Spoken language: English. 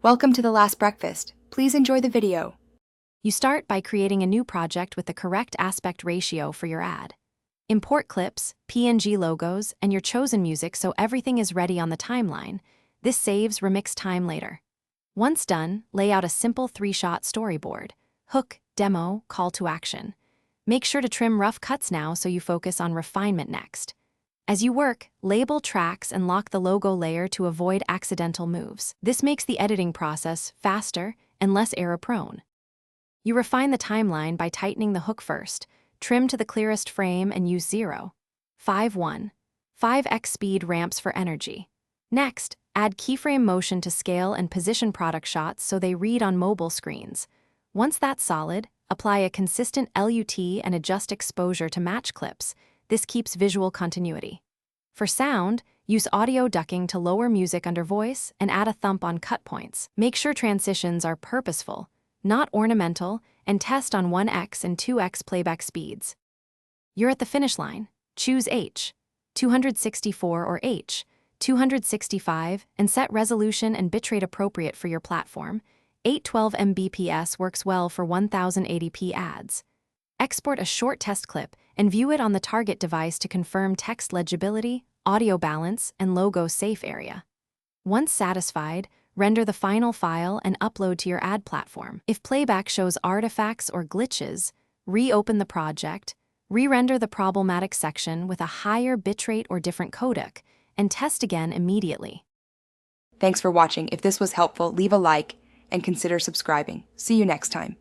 Welcome to The Last Breakfast. Please enjoy the video. You start by creating a new project with the correct aspect ratio for your ad. Import clips, PNG logos, and your chosen music so everything is ready on the timeline. This saves remix time later. Once done, lay out a simple 3-shot storyboard. Hook, demo, call to action. Make sure to trim rough cuts now so you focus on refinement next. As you work, label tracks and lock the logo layer to avoid accidental moves. This makes the editing process faster and less error-prone. You refine the timeline by tightening the hook first, trim to the clearest frame and use 0, 5-1, 5x speed ramps for energy. Next, add keyframe motion to scale and position product shots so they read on mobile screens. Once that's solid, apply a consistent LUT and adjust exposure to match clips. This keeps visual continuity. For sound, use audio ducking to lower music under voice and add a thump on cut points. Make sure transitions are purposeful, not ornamental, and test on 1x and 2x playback speeds. You're at the finish line. Choose H, 264 or H, 265, and set resolution and bitrate appropriate for your platform. 812 Mbps works well for 1080p ads. Export a short test clip and view it on the target device to confirm text legibility, audio balance, and logo safe area. Once satisfied, render the final file and upload to your ad platform. If playback shows artifacts or glitches, reopen the project, re-render the problematic section with a higher bitrate or different codec, and test again immediately. Thanks for watching. If this was helpful, leave a like and consider subscribing. See you next time.